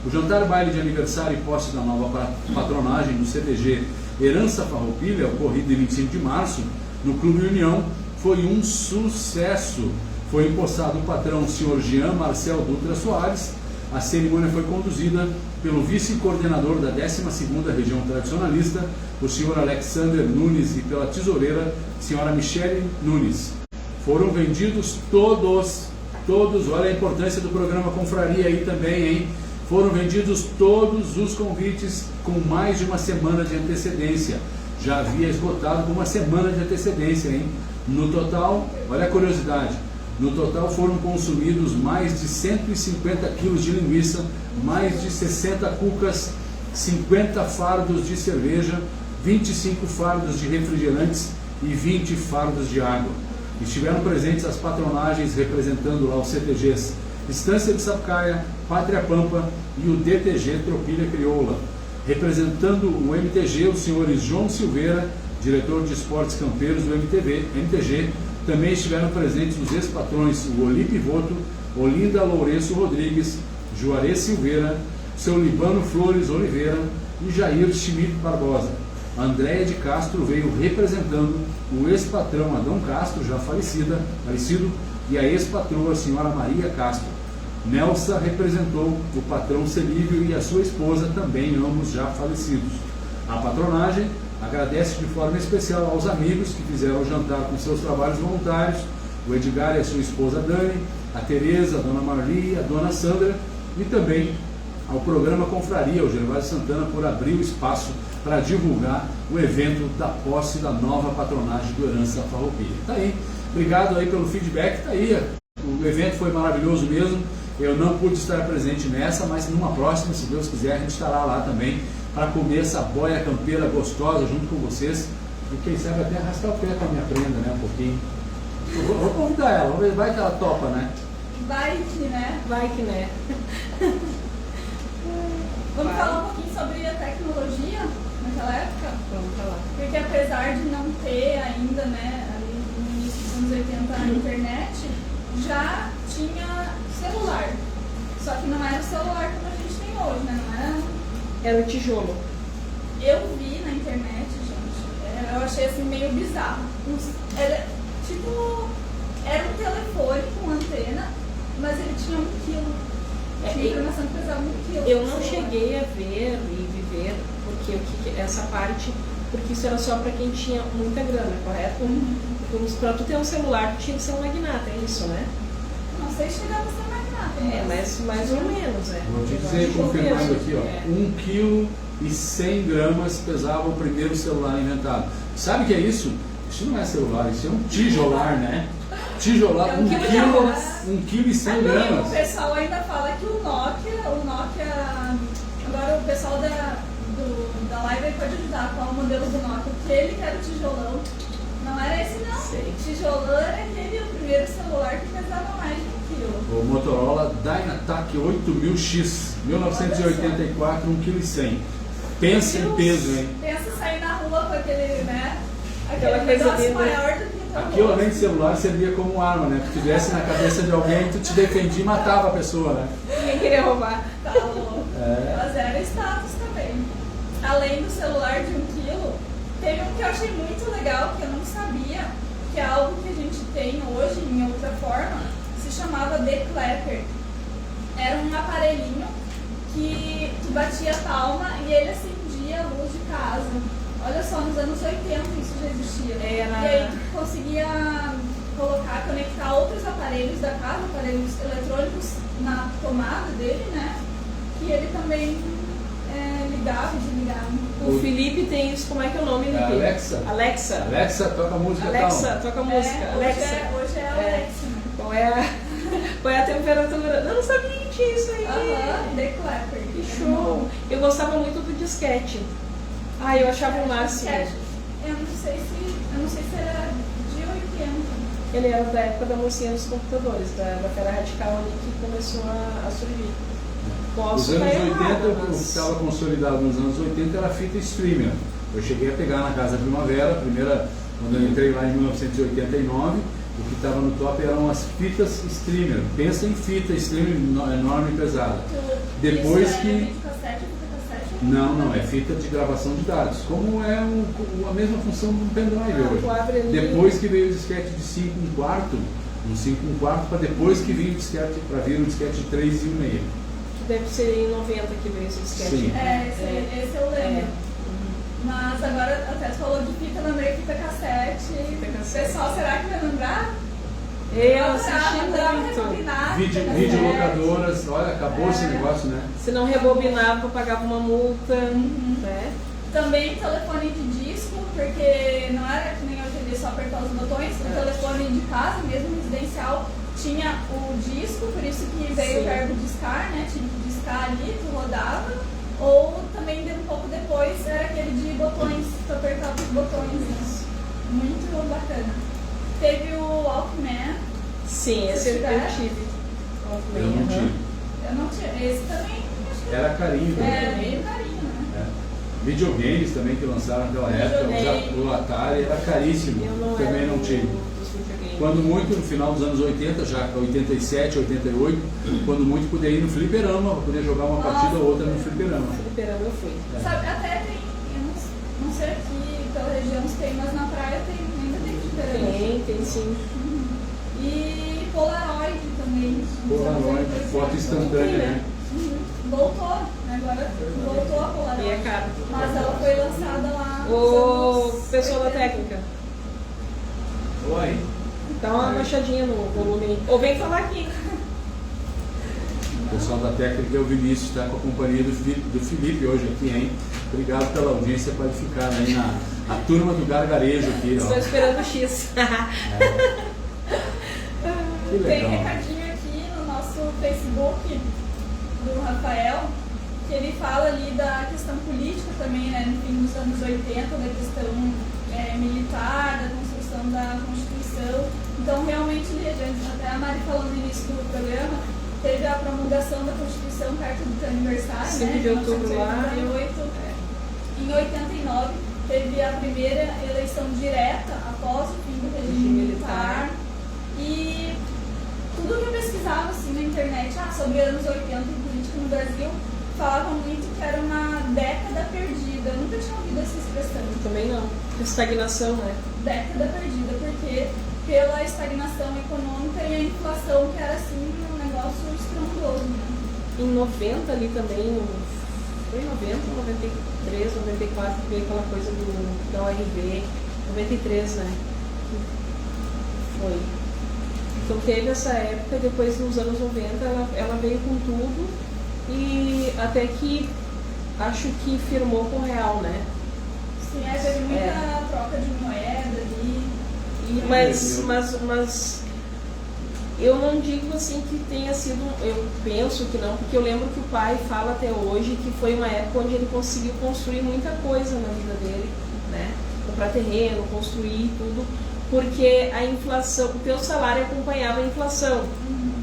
o jantar baile de aniversário e posse da nova patronagem do CTG Herança Farroupilha, ocorrido em 25 de março, no Clube União, foi um sucesso. Foi empossado o patrão, o senhor Jean Marcel Dutra Soares. A cerimônia foi conduzida pelo vice-coordenador da 12ª Região Tradicionalista, o senhor Alexander Nunes, e pela tesoureira, senhora Michele Nunes. Foram vendidos todos, olha a importância do programa Confraria aí também, hein? Foram vendidos todos os convites com mais de uma semana de antecedência. Já havia esgotado com uma semana de antecedência, hein? No total, olha a curiosidade, no total foram consumidos mais de 150 quilos de linguiça, mais de 60 cucas, 50 fardos de cerveja, 25 fardos de refrigerantes e 20 fardos de água. Estiveram presentes as patronagens representando lá os CTGs Estância de Sapucaia, Pátria Pampa e o DTG Tropilha Crioula. Representando o MTG, os senhores João Silveira, diretor de esportes campeiros do MTG. Também estiveram presentes os ex-patrões, o Olipe Voto, Olinda Lourenço Rodrigues, Juarez Silveira, seu Libano Flores Oliveira e Jair Schmidt Barbosa. A Andréia de Castro veio representando o ex-patrão Adão Castro, já falecido, e a ex-patroa, a senhora Maria Castro. Nelsa representou o patrão Celívio e a sua esposa, também ambos já falecidos. A patronagem agradece de forma especial aos amigos que fizeram o jantar com seus trabalhos voluntários, o Edgar e a sua esposa Dani, a Tereza, a dona Marli, a dona Sandra, e também ao programa Confraria, o Gervásio Santana, por abrir o espaço para divulgar o evento da posse da nova patronagem do Herança Farroupilha. Tá aí, obrigado aí pelo feedback, tá aí, o evento foi maravilhoso mesmo, eu não pude estar presente nessa, mas numa próxima, se Deus quiser, a gente estará lá também para comer essa boia campeira gostosa junto com vocês, e quem sabe até arrastar o pé com a minha prenda, né, um pouquinho. Vou convidar ela, vamos ver, vai que ela topa, né? Vai que, né? Vai que né. Vamos falar um pouquinho sobre a tecnologia naquela época? Vamos falar. Porque apesar de não ter ainda, né, ali no início dos anos 80 a internet, já tinha celular. Só que não era o celular como a gente tem hoje, né? Não era... Era o tijolo. Eu vi na internet, gente, eu achei assim meio bizarro. Era tipo, era um telefone com antena, mas ele tinha 1 quilo. Tinha informação que pesava 1 quilo. Eu não cheguei a ver e viver essa parte, porque isso era só para quem tinha muita grana, correto? Para tu ter um celular, tu tinha que ser um magnata, é isso, né? Não sei se chegava a ser magnata. Mas mais ou menos, é. Vou te dizer, confirmando aqui, ó, 1 quilo e 100 gramas pesava o primeiro celular inventado. Sabe o que é isso? Isso não é celular, isso é um tijolar, né? Tijolar, 1 quilo e 100 gramas. O pessoal ainda fala que o Nokia, agora o pessoal da live aí pode ajudar qual o modelo do Nokia, aquele que era o tijolão. Não era esse não. Sei. Tijolão era aquele, o primeiro celular que pesava mais de 1 quilo. O Motorola Dynatac 8000X, 1984, 1,1 kg. Pensa em peso, hein? Pensa em sair na rua com aquele, né? Aquela Aquele coisa negócio linda. maior do que o Aquilo além de celular servia como arma, né? Se tivesse na cabeça de alguém, tu te defendia e matava a pessoa, né? Ninguém queria roubar. Tá louco. É. Mas era status também. Além do celular de 1 quilo, teve um que eu achei muito legal, que eu não sabia, que é algo que a gente tem hoje em outra forma, se chamava The Clapper. Era um aparelhinho que tu batia a palma e ele acendia a luz de casa. Olha só, nos anos 80 isso já existia. E aí tu conseguia conectar outros aparelhos da casa, aparelhos eletrônicos, na tomada dele, né? Que ele também ligava e desligava. O Felipe tem isso, como é que é o nome dele? Alexa. Alexa. Alexa, toca a música Alexa, tal. toca a música. Alexa. Hoje é a Alexa. Qual é a temperatura? Eu não sabia que tinha isso aí. The Clapper. Que show. Eu gostava muito do disquete. Eu achava o máximo. Eu não sei se era de 80. Ele era da época da mocinha dos computadores, da Fera Radical ali que começou a surgir. Os anos 80, o que estava consolidado nos anos 80 era a fita streamer. Eu cheguei a pegar na Casa Primavera, quando eu entrei lá em 1989, o que estava no top eram as fitas streamer. Pensa em fita streamer enorme e pesada. Depois isso que... videocassete, fita cassete? Não, é fita de gravação de dados, como é a mesma função do pendrive hoje. Depois que veio o disquete de 5 1/4, um 5 1/4, para depois que veio o disquete, para vir o disquete de 3 1/2. Deve ser em 90 que veio esse disquete. Sim. Esse eu lembro. Mas agora até tu falou de fita, lembrei fita cassete. Pessoal, será que vai lembrar? Eu assisti muito. Videolocadoras, olha, acabou esse negócio, né? Se não rebobinava, pagava uma multa. Né? Também telefone de disco, porque não era que nem hoje em dia só apertar os botões. O telefone de casa, mesmo residencial, tinha o disco, por isso que veio o verbo discar, né? Tinha que discar ali, tu rodava. Ou também, um pouco depois, era aquele de botões, tu apertava os botões. Muito bacana. Teve o Walkman. Sim, esse eu tive. Eu não tive. Eu não tinha. Esse também. Era carinho também. Meio carinho, né? Videogames também que lançaram naquela época, o Atari era caríssimo. Também não tive. Quando muito, no final dos anos 80, já 87, 88, quando muito podia ir no fliperama, poder jogar uma partida ou outra no fliperama. No fliperama eu fui. Sabe, até tem, eu não sei aqui pela região se tem, mas na praia ainda tem fliperama. Tem sim. E Polaroid também. Polaroid, foto instantânea, né? Voltou, né? Agora voltou a Polaroid. E é caro. Mas ela foi lançada lá nos O anos pessoal da 80. técnica, Oi. dá uma baixadinha no volume aí. Ou vem falar aqui. O pessoal da técnica é o Vinícius, está com a companhia do Felipe hoje aqui, hein? Obrigado pela audiência qualificada aí na turma do gargarejo aqui, ó. Estou esperando o X. Que Tem legal. recadinho aqui no nosso Facebook do Rafael, que ele fala ali da questão política também, né, no fim dos anos 80, da questão militar, da construção da Constituição. Então, realmente, até a Mari falou no início do programa, teve a promulgação da Constituição perto do teu aniversário, 5 né, de outubro lá. 1988. Em 89, teve a primeira eleição direta após o fim do regime militar. E tudo que eu pesquisava assim na internet sobre anos 80 e política no Brasil, falavam muito que era uma década perdida. Eu nunca tinha ouvido essa expressão. Também não. Estagnação, né? Década perdida, porque pela estagnação econômica e a inflação, que era assim um negócio estrondoso, né? Em 90 ali também, foi em 90, 93, 94, que veio aquela coisa da ORV, 93, né? Foi. Então teve essa época, depois nos anos 90 ela veio com tudo e até que acho que firmou com o real, né? Sim, teve muita troca de moeda ali. Mas eu não digo assim que tenha sido, eu penso que não, porque eu lembro que o pai fala até hoje que foi uma época onde ele conseguiu construir muita coisa na vida dele, né? Comprar terreno, construir tudo, porque a inflação, o teu salário acompanhava a inflação,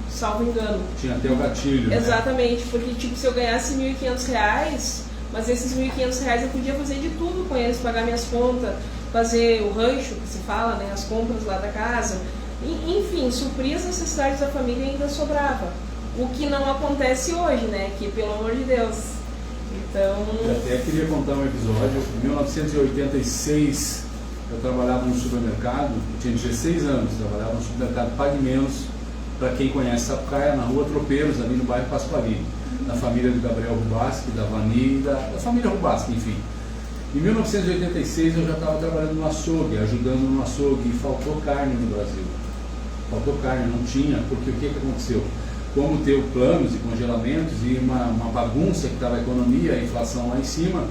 salvo engano. Tinha até o gatilho, né? Exatamente, porque tipo, se eu ganhasse R$1.500, mas esses R$1.500 eu podia fazer de tudo com eles, pagar minhas contas, fazer o rancho, que se fala, né? As compras lá da casa. Enfim, suprir as necessidades da família ainda sobrava. O que não acontece hoje, né? Que pelo amor de Deus. Então. Eu até queria contar um episódio. Em 1986, eu trabalhava num supermercado, eu tinha 16 anos, trabalhava num supermercado Pague Menos, para quem conhece Sapucaia, na rua Tropeiros, ali no bairro Pasqualini, da família do Gabriel Rubaschi, da Vani, da família Rubaschi, enfim. Em 1986 eu já estava trabalhando no açougue, ajudando no açougue, e faltou carne no Brasil. Faltou carne, não tinha, porque o que aconteceu? Como teve planos e congelamentos e uma bagunça que estava a economia, a inflação lá em cima,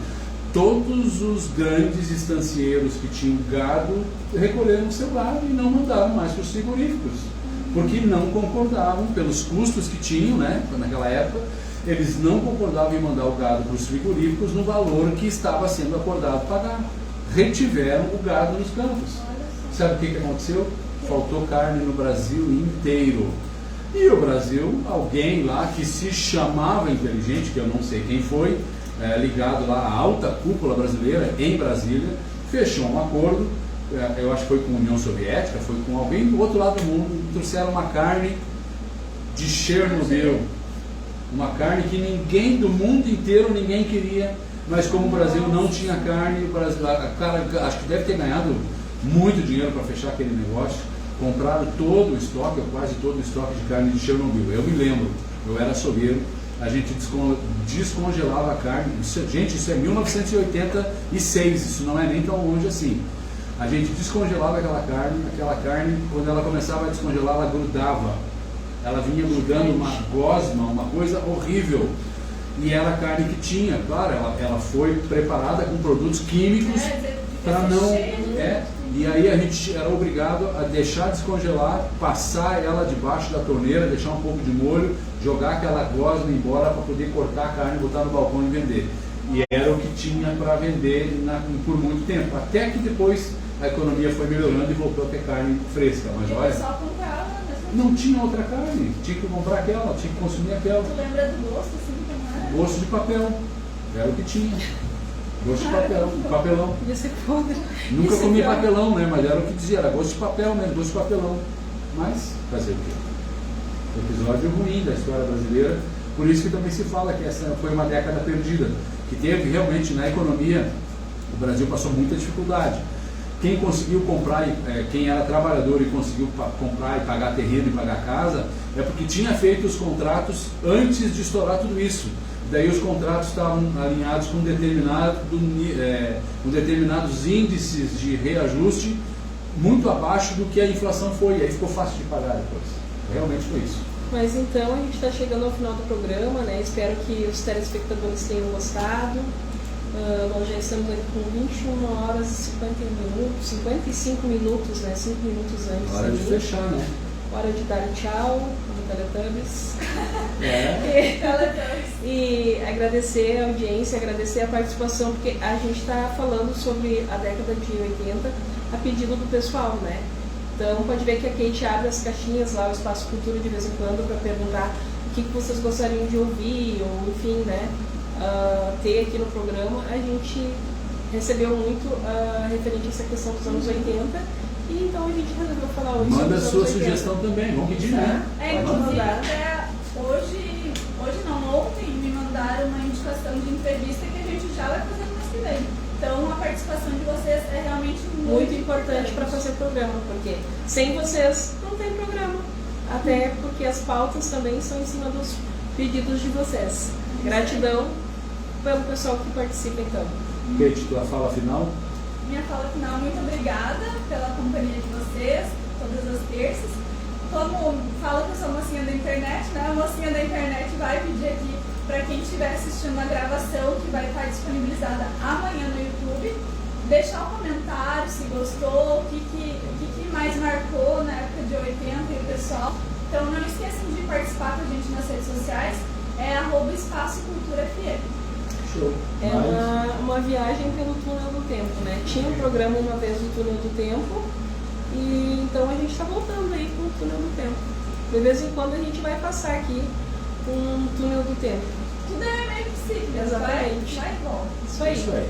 todos os grandes estancieiros que tinham gado recolheram o seu gado e não mandaram mais para os frigoríficos, porque não concordavam pelos custos que tinham, né, naquela época. Eles não concordavam em mandar o gado para os frigoríficos no valor que estava sendo acordado pagar. Retiveram o gado nos campos. Sabe o que aconteceu? Faltou carne no Brasil inteiro. E o Brasil, alguém lá que se chamava inteligente, que eu não sei quem foi, ligado lá à alta cúpula brasileira em Brasília, fechou um acordo, eu acho que foi com a União Soviética, foi com alguém do outro lado do mundo, trouxeram uma carne de Chernobyl. Uma carne que ninguém do mundo inteiro ninguém queria, mas como o Brasil não tinha carne, o Brasil, cara, acho que deve ter ganhado muito dinheiro para fechar aquele negócio. Compraram todo o estoque, ou quase todo o estoque de carne de Chernobyl. Eu me lembro, eu era açougueiro, a gente descongelava a carne. Gente, isso é 1986, isso não é nem tão longe assim. A gente descongelava aquela carne, quando ela começava a descongelar, ela grudava. Ela vinha grudando uma gosma, uma coisa horrível. E era a carne que tinha, claro, ela foi preparada com produtos químicos para não. E aí a gente era obrigado a deixar descongelar, passar ela debaixo da torneira, deixar um pouco de molho, jogar aquela gosma embora para poder cortar a carne, botar no balcão e vender. E era o que tinha para vender por muito tempo. Até que depois a economia foi melhorando e voltou a ter carne fresca. Mas olha. Não tinha outra carne, tinha que comprar aquela, tinha que consumir aquela. Tu lembra do gosto, assim, como era? Gosto de papel, era o que tinha. Gosto de papel, papelão. Podia ser podre. Nunca comi papelão, né? Mas era o que dizia, era gosto de papel mesmo, gosto de papelão. Mas, fazer o quê? Episódio ruim da história brasileira, por isso que também se fala que essa foi uma década perdida, que teve realmente na economia, o Brasil passou muita dificuldade. Quem conseguiu comprar, quem era trabalhador e conseguiu comprar e pagar terreno e pagar casa, é porque tinha feito os contratos antes de estourar tudo isso. daí os contratos estavam alinhados com determinados índices de reajuste muito abaixo do que a inflação foi, e aí ficou fácil de pagar depois. Realmente foi isso. Mas então a gente está chegando ao final do programa, né? Espero que os telespectadores tenham gostado. Nós já estamos aqui com 21 horas e 55 minutos, né? 5 minutos antes. Hora de fechar, né? Hora de dar tchau no Teletubbies. E agradecer a audiência, agradecer a participação, porque a gente está falando sobre a década de 80 a pedido do pessoal, né? Então pode ver que a Kate abre as caixinhas lá, o Espaço Cultura, de vez em quando, para perguntar o que vocês gostariam de ouvir, ou enfim, né? Ter aqui no programa. A gente recebeu muito referente a essa questão dos anos 80, e então a gente resolveu falar hoje. Manda a sua sugestão também, vamos pedir, né? Inclusive até ontem me mandaram uma indicação de entrevista que a gente já vai fazer no mês que vem. Então a participação de vocês é realmente muito importante para fazer o programa, porque sem vocês não tem programa. Até porque as pautas também são em cima dos pedidos de vocês. Gratidão pelo pessoal que participa, então. Kate, tua fala final? Minha fala final, muito obrigada pela companhia de vocês, todas as terças. Como fala que eu sou mocinha da internet, né? A mocinha da internet vai pedir aqui para quem estiver assistindo a gravação, que vai estar disponibilizada amanhã no YouTube, deixar um comentário se gostou, o que mais marcou na época de 80 e o pessoal. Então não esqueçam de participar com a gente nas redes sociais, é @Espaço Cultura FM. Show. É uma viagem pelo túnel do tempo, né? Tinha um programa uma vez do túnel do tempo, e então a gente está voltando aí com o túnel do tempo. De vez em quando a gente vai passar aqui com um túnel do tempo. Tudo é meio possível. Exatamente. Vai e volta. Isso aí.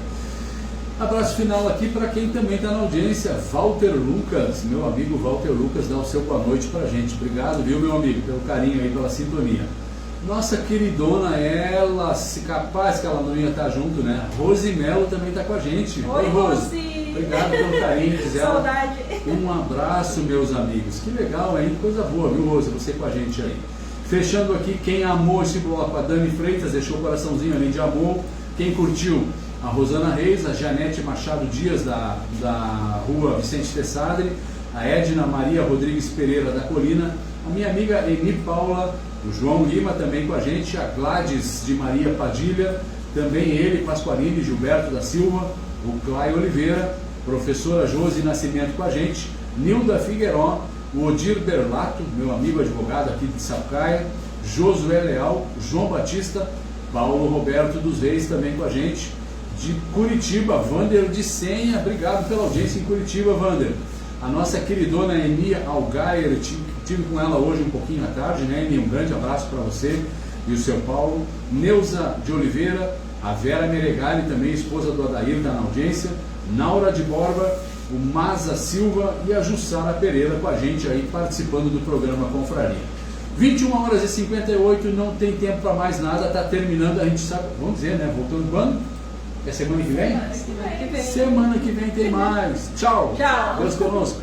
Abraço final aqui para quem também está na audiência, Walter Lucas, meu amigo Walter Lucas, dá o seu boa noite pra gente. Obrigado, viu, meu amigo, pelo carinho aí, pela sintonia. Nossa queridona, ela, se capaz que ela não ia estar junto, né? Rose Melo também está com a gente. Oi, Rose! Obrigado pelo carinho, Gisela. Saudade! Um abraço, meus amigos. Que legal, hein? Coisa boa, viu, Rose? Você com a gente aí. Fechando aqui, quem amou esse bloco, a Dani Freitas, deixou o coraçãozinho ali de amor. Quem curtiu, a Rosana Reis, a Janete Machado Dias, da rua Vicente Tessadre, a Edna Maria Rodrigues Pereira, da Colina, a minha amiga Eni Paula, o João Lima também com a gente, a Gladys de Maria Padilha, também ele, Pasqualini Gilberto da Silva, o Clay Oliveira, professora Josi Nascimento com a gente, Nilda Figueiró, o Odir Berlato, meu amigo advogado aqui de Sapucaia, Josué Leal, João Batista, Paulo Roberto dos Reis também com a gente, de Curitiba, Vander de Senha, obrigado pela audiência em Curitiba, Vander. A nossa queridona Enia Algair, tive com ela hoje um pouquinho à tarde, né, Enia? Um grande abraço para você e o seu Paulo. Neuza de Oliveira, a Vera Meregali, também esposa do Adair, está na audiência, Naura de Borba, o Maza Silva e a Jussara Pereira com a gente aí participando do programa Confraria. 21 horas e 58, não tem tempo para mais nada, está terminando, a gente sabe, vamos dizer, né, voltando quando? É semana que vem? Semana que vem. Semana que vem tem mais. Tchau. Tchau. Deus conosco.